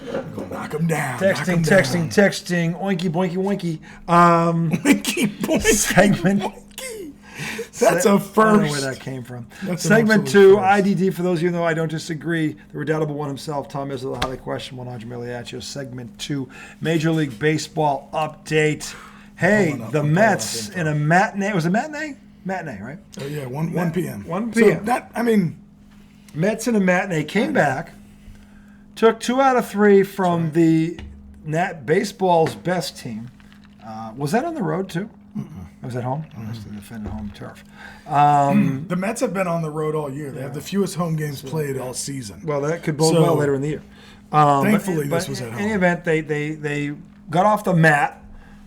Go knock him down. Texting. Oinky, boinky, winky. Winky, boinky, Segment. winky. That's a first. I don't know where that came from. That's Segment 2, IDD. For those of you who know, I don't disagree. The redoubtable one himself, Tom Izzo, the highly questioned one, Andre Miliaccio. Segment 2, Major League Baseball update. Hey, the Mets in a matinee. Was it matinee? Matinee, right? Oh, yeah, 1 p.m. 1 p.m. So Mets in a matinee came back, took 2 out of 3 from the baseball's best team. Was that on the road, too? Was that home? That's the defending home turf. the Mets have been on the road all year. They have the fewest home games played all season. Well, that could bode well later in the year. Thankfully, this was at home. In any event, they got off the mat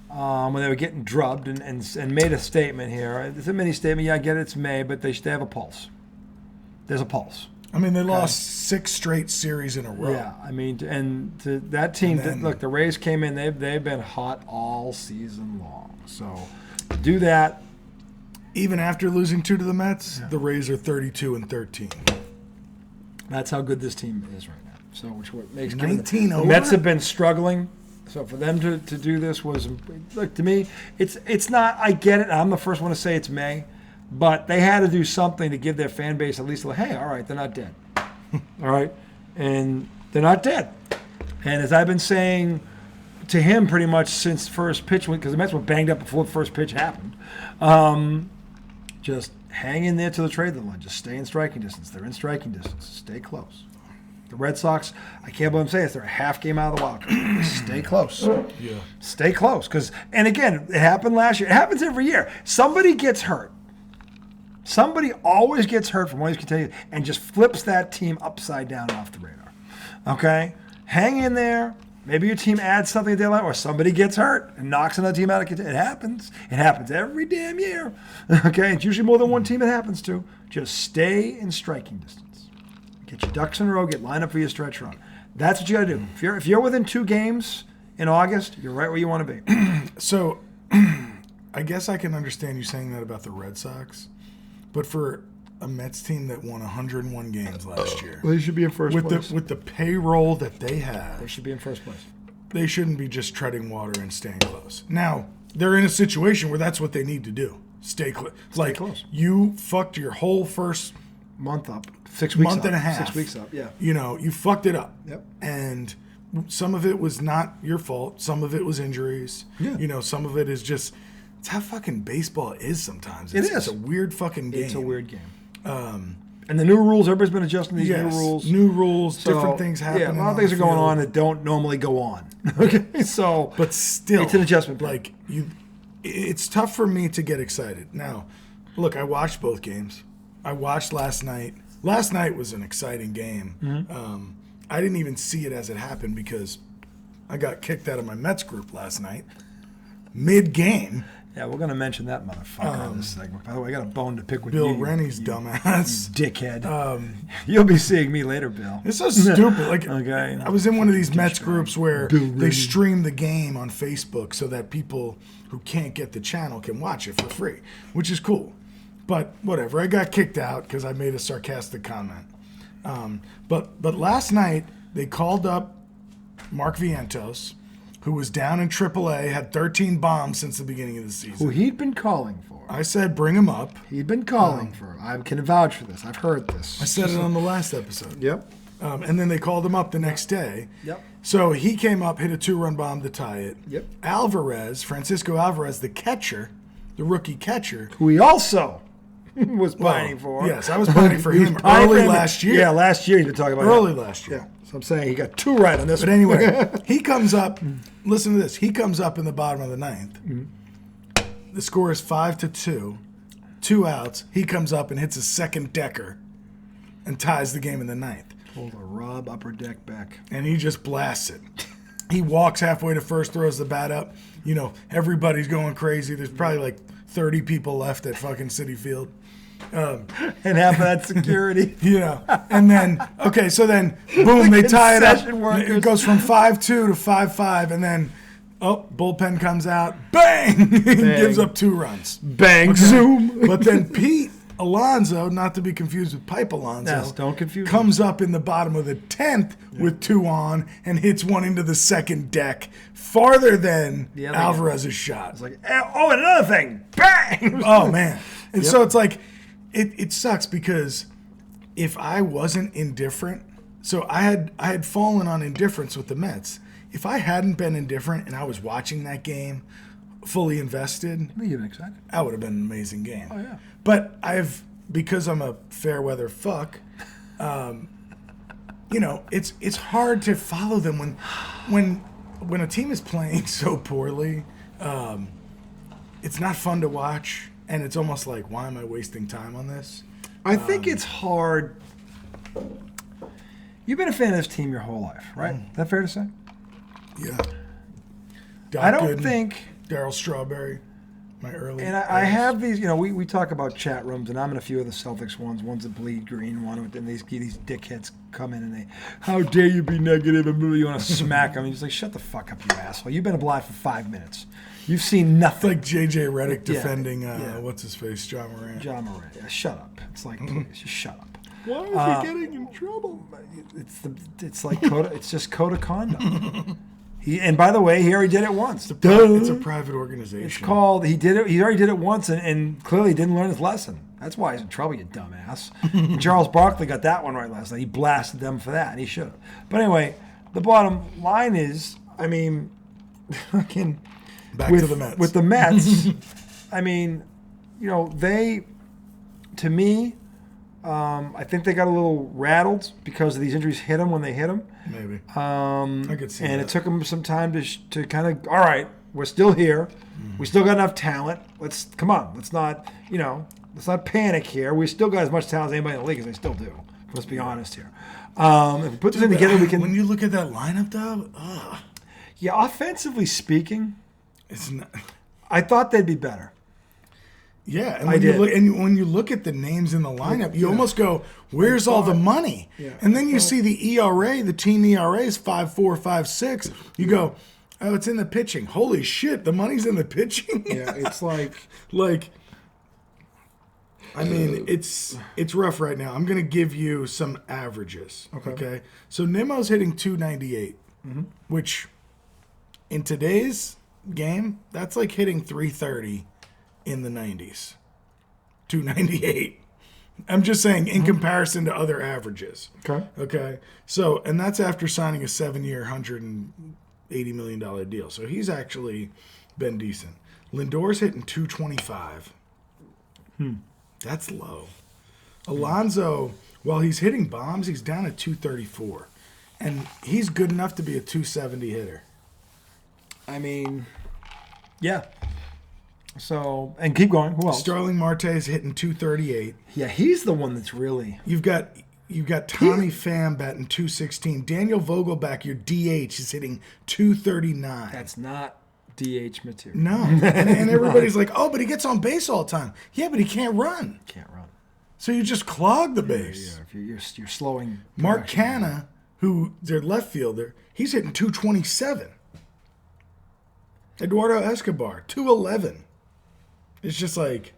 when they were getting drubbed and made a statement here. It's a mini statement. Yeah, I get it. It's May, but they have a pulse. There's a pulse. I mean, they lost 6 straight series in a row. Yeah, I mean, and to that team, look, the Rays came in. They've been hot all season long. So to do that, even after losing 2 to the Mets, the Rays are 32-13. That's how good this team is right now. So which what makes 19 the Mets have been struggling. So for them to do this was, look, to me, it's not. I get it. I'm the first one to say it's May. But they had to do something to give their fan base at least like, hey, all right, they're not dead. All right? And they're not dead. And as I've been saying to him pretty much since first pitch, because the Mets were banged up before the first pitch happened, just hang in there to the trade deadline. Just stay in striking distance. They're in striking distance. Stay close. The Red Sox, I can't believe I'm saying this, they're a half game out of the wild card. Stay close. Yeah. Stay close. And again, it happened last year. It happens every year. Somebody gets hurt. Somebody always gets hurt from one of these contagions and just flips that team upside down off the radar. Okay? Hang in there. Maybe your team adds something at deadline, or somebody gets hurt and knocks another team out of contention. It happens. It happens every damn year. Okay? It's usually more than one team it happens to. Just stay in striking distance. Get your ducks in a row. Get lined up for your stretch run. That's what you got to do. If you're within 2 games in August, you're right where you want to be. So I guess I can understand you saying that about the Red Sox. But for a Mets team that won 101 games last year, well, they should be in first place. With the payroll that they have, they should be in first place. They shouldn't be just treading water and staying close. Now, they're in a situation where that's what they need to do. Stay close. Like, close. You fucked your whole first month up. 6 weeks month up. and a half. 6 weeks up, yeah. You know, you fucked it up. Yep. And some of it was not your fault. Some of it was injuries. Yeah. You know, some of it is just... It's how fucking baseball is sometimes. It is. It's a weird fucking game. It's a weird game. And the new rules, everybody's been adjusting these new rules. New rules, different things happen. Yeah, a lot of things are going on that don't normally go on. Okay, so... But still... It's an adjustment. Like, it's tough for me to get excited. Now, look, I watched both games. I watched last night. Last night was an exciting game. Mm-hmm. I didn't even see it as it happened because I got kicked out of my Mets group last night. Mid-game. Yeah, we're going to mention that motherfucker in this segment. By the way, I got a bone to pick with Bill you. Rennie's dumbass. You dickhead. You'll be seeing me later, Bill. It's so stupid. Like, okay, I was in one of these Mets groups where they stream the game on Facebook so that people who can't get the channel can watch it for free, which is cool. But whatever. I got kicked out because I made a sarcastic comment. But last night, they called up Mark Vientos, who was down in AAA, had 13 bombs since the beginning of the season. Who he'd been calling for. I said, bring him up. He'd been calling for him. I can vouch for this. I've heard this. I said it on the last episode. Yep. And then they called him up the next day. Yep. So he came up, hit a 2-run bomb to tie it. Yep. Francisco Alvarez, the catcher, the rookie catcher. Who he also was pining for. Yes, I was pining for him early last year. Yeah, last year you've been talking about early last year. Yeah. So I'm saying he got 2 right on this one. But anyway, he comes up. Listen to this. He comes up in the bottom of the 9th. Mm-hmm. The score is 5-2. 2 outs. He comes up and hits a second decker and ties the game in the 9th. Pulled a Rob Upper Deck back. And he just blasts it. He walks halfway to first, throws the bat up. You know, everybody's going crazy. There's probably like 30 people left at fucking Citi Field. And half of that security. You know, and then, okay, so then, boom, they tie it up. It goes from 5-2 to 5-5, and then, bullpen comes out, bang! He gives up 2 runs. Bang, zoom. But then Pete Alonso, not to be confused with Pipe Alonso, Yes, don't confuse comes up in the bottom of the 10th with 2 on and hits one into the second deck farther than The other Alvarez's shot. It's like, oh, and another thing, bang! Oh, man. And so it's like, it sucks because if I wasn't indifferent, so I had fallen on indifference with the Mets. If I hadn't been indifferent and I was watching that game fully invested, You've been excited. that would have been an amazing game. Oh, yeah. But because I'm a fair weather fuck, it's hard to follow them when a team is playing so poorly. It's not fun to watch, and it's almost like, why am I wasting time on this? I think it's hard. You've been a fan of this team your whole life, right? Is that fair to say? Yeah. I don't think. Daryl Strawberry, my early. And I have these, we talk about chat rooms, and I'm in a few of the Celtics ones. One's a bleed green one, and these dickheads come in and they, how dare you be negative, and you want to smack them. And he's like, shut the fuck up, you asshole. You've been alive for 5 minutes. You've seen nothing. Like J.J. Redick Yeah, defending, yeah. what's his face, John Morant. John Morant, yeah, shut up. It's like, please, just shut up. Why is he getting in trouble? It's like it's just code of conduct. And by the way, he already did it once. It's a private organization. It's called. He did it. He already did it once, and clearly didn't learn his lesson. That's why he's in trouble, you dumbass. And Charles Barkley got that one right last night. He blasted them for that, and he should have. But anyway, the bottom line is, fucking Back to the Mets. With the Mets, they, to me, I think they got a little rattled because of these injuries hit them when they hit them. Maybe. I could see And that. it took them some time to kind of, all right, we're still here. We still got enough talent. Let's not panic here. We still got as much talent as anybody in the league as they still do. Let's be honest here. If we put this in together, we can. When you look at that lineup, though, Yeah, offensively speaking, it's not. I thought they'd be better. Yeah, and I when did. you look, and when you look at the names in the lineup, you almost go, "Where's all the money?" Yeah. And then you see the ERA, the team ERA is 5.4, 5.6. You go, "Oh, it's in the pitching." Holy shit, the money's in the pitching. Yeah, it's like it's rough right now. I'm gonna give you some averages. Okay. So Nimmo's hitting 298, which in today's game, that's like hitting 330 in the 90s. 298. I'm just saying in comparison to other averages. Okay. So, and that's after signing a 7-year, $180 million deal. So he's actually been decent. Lindor's hitting 225. That's low. Alonso, while he's hitting bombs, he's down at 234. And he's good enough to be a 270 hitter. Yeah. So, and keep going. Who else? Starling Marte's hitting 238. Yeah, he's the one that's really. You've got Tommy Pham batting 216. Daniel Vogelback, your DH, is hitting 239. That's not DH material. No. And everybody's like, oh, but he gets on base all the time. Yeah, but he can't run. Can't run. So you just clog the base. Yeah, if you're slowing. Mark production down. Canna, who their left fielder, he's hitting 227. Eduardo Escobar, 211. It's just like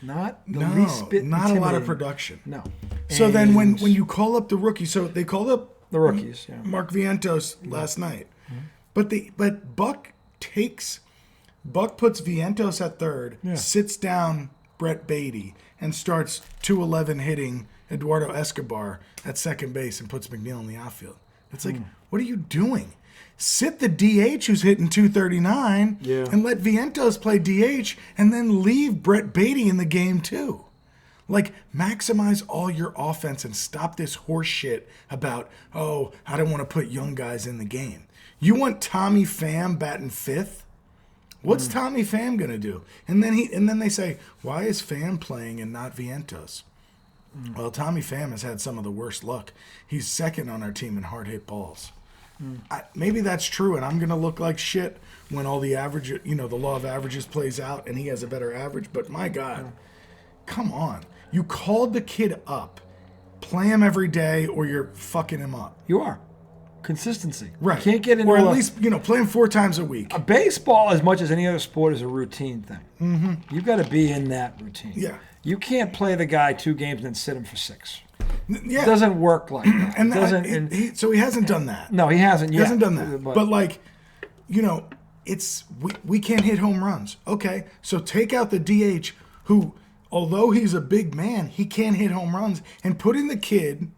not the least bit not a lot of intimidating. production. No. So then when And you call up the rookie, so they called up the rookies, yeah. Mark Vientos last night. But Buck puts Vientos at third, sits down Brett Beatty, and starts 211 hitting Eduardo Escobar at second base and puts McNeil in the outfield. It's like, what are you doing? Sit the DH who's hitting 239 and let Vientos play DH and then leave Brett Beatty in the game too. Like, maximize all your offense and stop this horse shit about, oh, I don't want to put young guys in the game. You want Tommy Pham batting fifth? What's Tommy Pham gonna do? And then they say, why is Pham playing and not Vientos? Well, Tommy Pham has had some of the worst luck. He's second on our team in hard hit balls. Maybe that's true, and I'm gonna look like shit when all the average, the law of averages plays out, and he has a better average. But my God, come on! You called the kid up, play him every day, or you're fucking him up. You are. consistency. Right. You can't get into or at least playing 4 times a week. Baseball, as much as any other sport, is a routine thing. Mm-hmm. You've got to be in that routine. Yeah. You can't play the guy 2 games and then sit him for 6. Yeah. It doesn't work like that. And so he hasn't done that. No, he hasn't yet. He hasn't done that. But like, it's we can't hit home runs. Okay, so take out the DH who, although he's a big man, he can't hit home runs, and put in the kid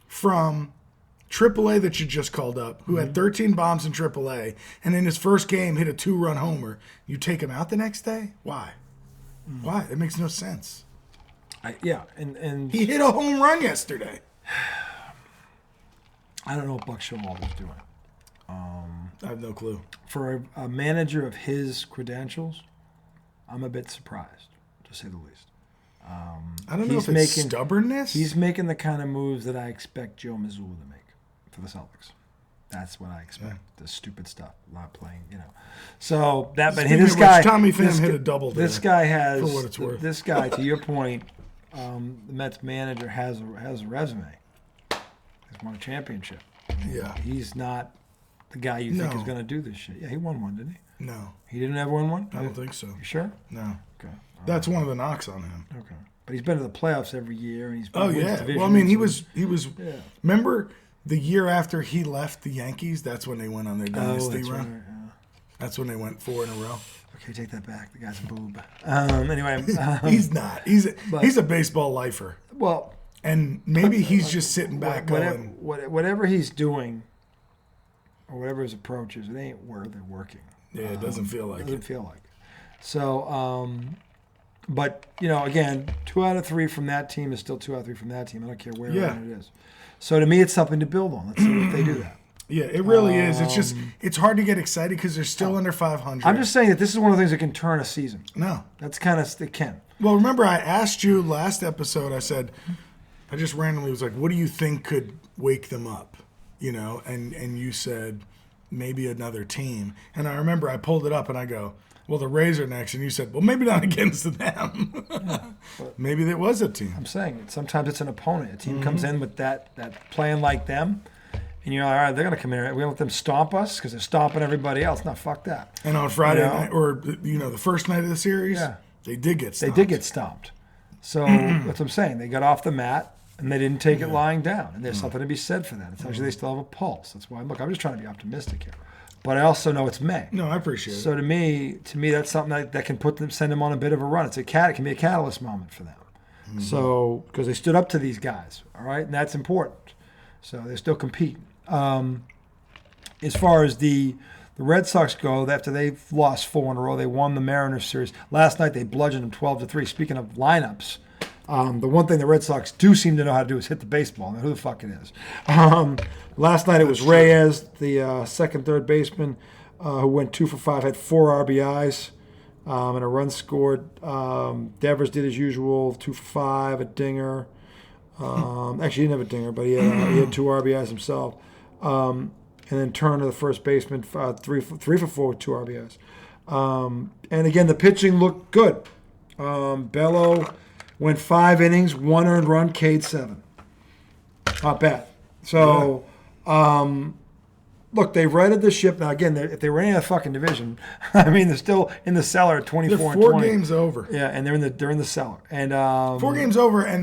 from AAA that you just called up, who had 13 bombs in AAA, and in his first game hit a 2-run homer. You take him out the next day? Why? Why? It makes no sense. And he hit a home run yesterday. I don't know what Buck Showalter's doing. I have no clue. For a manager of his credentials, I'm a bit surprised, to say the least. I don't know if it's stubbornness. He's making the kind of moves that I expect Joe Mazzulla to make for the Celtics. That's what I expect. The stupid stuff, not playing, So that, but this guy, Tommy Pham hit a double. This guy has, for what it's worth. This guy, to your point, the Mets manager has a resume. He's won a championship. Yeah, he's not the guy you think is going to do this shit. Yeah, he won one, didn't he? No, he didn't ever win one. I don't think so. You sure? No. Okay. That's one of the knocks on him. Okay. But he's been to the playoffs every year, and he's been Well, I mean, he was. Yeah. Remember the year after he left the Yankees? That's when they went on their dynasty run. Right, yeah. That's when they went 4 in a row. Okay, take that back. The guy's a boob. Anyway, he's not. He's a baseball lifer. Well, and maybe he's just sitting back going, whatever he's doing, or whatever his approach is, it ain't worth it working. Yeah, it doesn't feel like it. Doesn't feel like it. So, but again, 2 out of 3 from that team is still 2 out of 3 from that team. I don't care where it is. So to me, it's something to build on. Let's see if they do that. Yeah, it really is. It's just it's hard to get excited because they're still under 500. I'm just saying that this is one of the things that can turn a season. No, that's kind of it can. Well, remember I asked you last episode. I said I just randomly was like, "What do you think could wake them up?" And you said maybe another team. And I remember I pulled it up and I go, well, the Rays are next. And you said, well, maybe not against them. Maybe there was a team. I'm saying sometimes it's an opponent. A team comes in with that playing like them. And you're like, all right, they're going to come in. We're going to let them stomp us because they're stomping everybody else. No, fuck that. And on Friday night, or, the first night of the series, they did get stomped. So that's what I'm saying. They got off the mat. And they didn't take it lying down. And there's something to be said for that. It's actually they still have a pulse. That's why, look, I'm just trying to be optimistic here. But I also know it's May. No, I appreciate it. So to me, that's something that can send them on a bit of a run. It can be a catalyst moment for them. Mm-hmm. So, because they stood up to these guys, all right? And that's important. So they're still competing. As far as the Red Sox go, after they've lost 4 in a row, they won the Mariners series. Last night they bludgeoned them 12-3. Speaking of lineups, the one thing the Red Sox do seem to know how to do is hit the baseball. I mean, who the fuck it is. Last night it was Reyes, the second, third baseman, who went 2 for 5, had 4 RBIs and a run scored. Devers did as usual, 2 for 5, a dinger. Actually, he didn't have a dinger, but he had 2 RBIs himself. And then Turner, the first baseman, 3 for 4 with 2 RBIs. And again, the pitching looked good. Bello went 5 innings, 1 earned run, K'd 7. Not bad. So, look, they've righted the ship. Now, again, if they were in a fucking division, I mean, they're still in the cellar at 24 they're and 4 20. games over. Yeah, and they're in the cellar. And 4 games over, and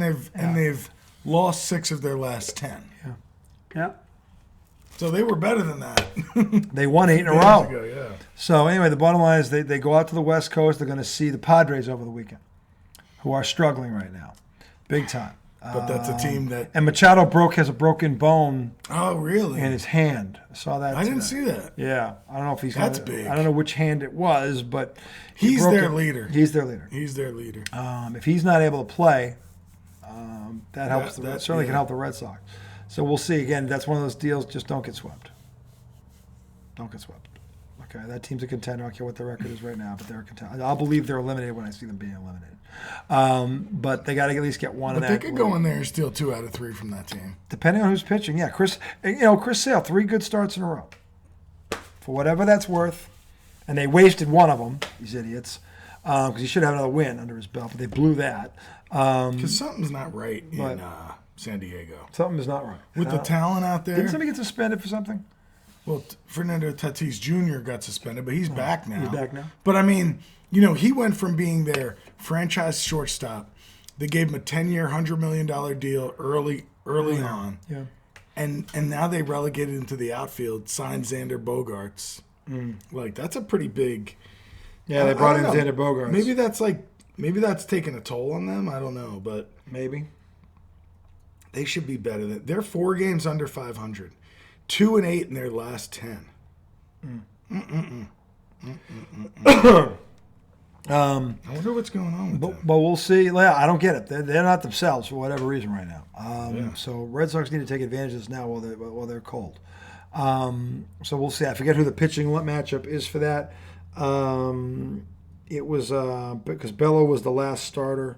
they've lost 6 of their last 10. Yeah. So they were better than that. They won 8 in a row. Ago, yeah. So anyway, the bottom line is they go out to the West Coast. They're going to see the Padres over the weekend, who are struggling right now, big time. But that's a team that... And Machado has a broken bone. Oh, really? In his hand. I saw that. I didn't see that. Yeah. I don't know if he's... That's big. I don't know which hand it was, but... He's their leader. He's their leader. He's their leader. If he's not able to play, that helps. That certainly can help the Red Sox. So we'll see. Again, that's one of those deals. Just don't get swept. Don't get swept. Okay, that team's a contender. I don't care what their record is right now, but they're a contender. I'll believe they're eliminated when I see them being eliminated. But they got to at least get one of that. But they could go in there and steal 2 out of 3 from that team. Depending on who's pitching. Yeah, Chris Sale, 3 good starts in a row. For whatever that's worth. And they wasted one of them, these idiots, because he should have another win under his belt, but they blew that. Because something's not right San Diego. Something is not right. With the talent out there. Didn't somebody get suspended for something? Well, Fernando Tatis Jr. got suspended, but he's back now. He's back now? But, I mean, you know, he went from being their franchise shortstop. They gave him a 10-year, $100 million deal early on. Yeah. And now they relegated him to the outfield, signed Xander Bogaerts. Like, that's a pretty big... Yeah, they brought in I don't know. Xander Bogaerts. Maybe that's taking a toll on them. I don't know, but Maybe. they should be better than. They're 4 games under 500, 2-8 in their last 10. I wonder what's going on with them. But we'll see. Yeah, I don't get it. They're not themselves for whatever reason right now. So Red Sox need to take advantage of this now while they're cold. So we'll see. I forget who the pitching matchup is for that. It was because Bello was the last starter.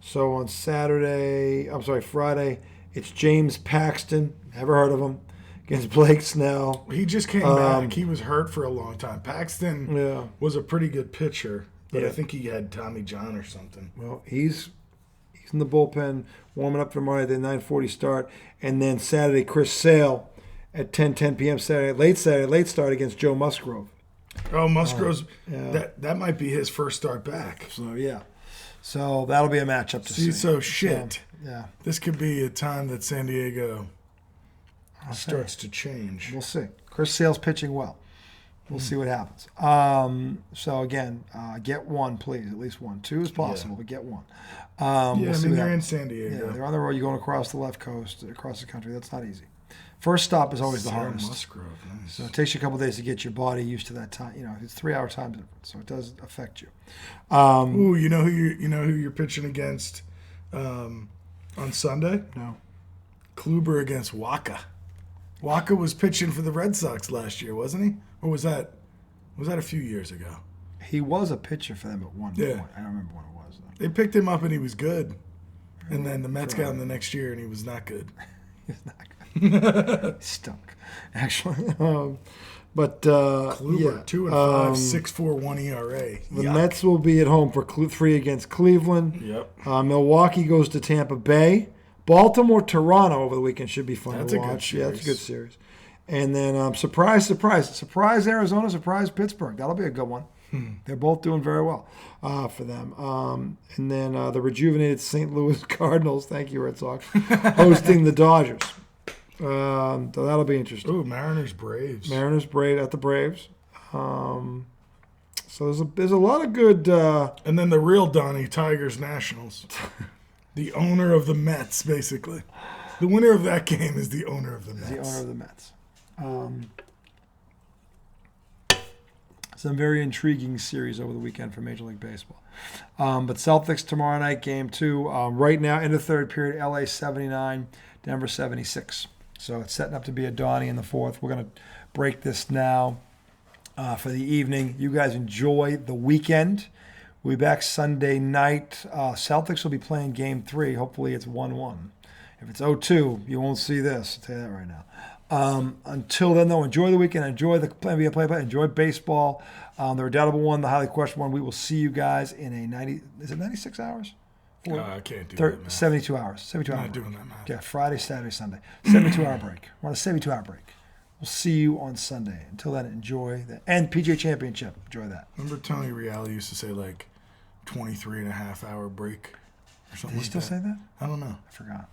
So on Friday, it's James Paxton. Never heard of him. Against Blake Snell. He just came back. He was hurt for a long time. Paxton was a pretty good pitcher, but I think he had Tommy John or something. Well, he's in the bullpen, warming up for tomorrow, the 9:40 start. And then Saturday, Chris Sale at 10 p.m. late start against Joe Musgrove. Oh, Musgrove's that might be his first start back. So that'll be a matchup to see. So shit. Yeah. This could be a time that San Diego starts to change. We'll see. Chris Sale's pitching well. We'll see what happens. So again, get one, please. At least one. 2 is possible, but get one. They're in San Diego. Yeah, they're on the road. You're going across the left coast, across the country. That's not easy. First stop is always the hardest. Musgrove, nice. So it takes you a couple of days to get your body used to that time. You know, it's 3-hour time difference, so it does affect you. Ooh, you know who you're pitching against on Sunday? No. Kluber against Waka. Waka was pitching for the Red Sox last year, wasn't he? Or was that a few years ago? He was a pitcher for them at one point. Yeah. I don't remember when it was though. They picked him up and he was good. And then the Mets got him the next year and he was not good. He's not good. Stunk, actually. But Kluber, 2-5, 6.41 ERA. The Mets will be at home for 3 against Cleveland. Yep. Milwaukee goes to Tampa Bay. Baltimore, Toronto over the weekend should be fun to That's watch. a good series. Yeah, that's a good series. And then surprise Arizona, surprise Pittsburgh. That'll be a good one. They're both doing very well for them. And then the rejuvenated St. Louis Cardinals, thank you, Red Sox, hosting the Dodgers. So that'll be interesting. Ooh, Mariners Braves at the Braves. So there's a lot of good. And then the real Donnie, Tigers Nationals. The owner of the Mets, basically. The winner of that game is the owner of the Mets. The owner of the Mets. Some very intriguing series over the weekend for Major League Baseball. But Celtics tomorrow night, game 2. Right now, in the third period, LA 79, Denver 76. So it's setting up to be a Donnie in the fourth. We're going to break this now for the evening. You guys enjoy the weekend. We'll be back Sunday night. Celtics will be playing game 3. Hopefully it's 1-1. If it's 0-2, you won't see this. I'll tell you that right now. Until then, though, enjoy the weekend. Enjoy the NBA play-by-play. Enjoy baseball. The redoubtable one, the highly questionable one. We will see you guys in a 96 hours? I can't do that. 72 hours. 72 I'm hour not break. doing that math. Yeah, Friday, Saturday, Sunday. 72-hour break. We're on a 72-hour break. We'll see you on Sunday. Until then, enjoy that. And PGA Championship. Enjoy that. Remember Tony Reale used to say, 23.5-hour break or something Does he still say that? I don't know. I forgot.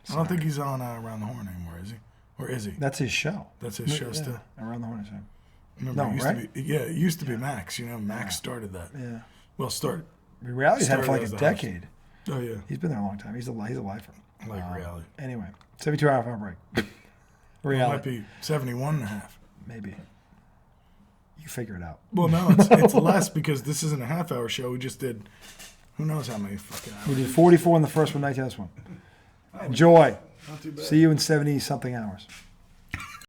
I don't think he's on Around the Horn anymore, is he? Or is he? That's his show. That's his show still? Around the Horn is him. Remember, it used to be Yeah. Max. Max started that. Yeah. Well, Reality's had it for like a Started as the decade. Oh, yeah. He's been there a long time. He's a lifer. I like Reale. Anyway, 72-hour break. It Reality. might be 71.5. Maybe. You figure it out. Well, no, it's less because this isn't a half-hour show. We just did who knows how many fucking hours. We did 44 in the first one, 19 this one. Enjoy. Not too bad. See you in 70-something hours.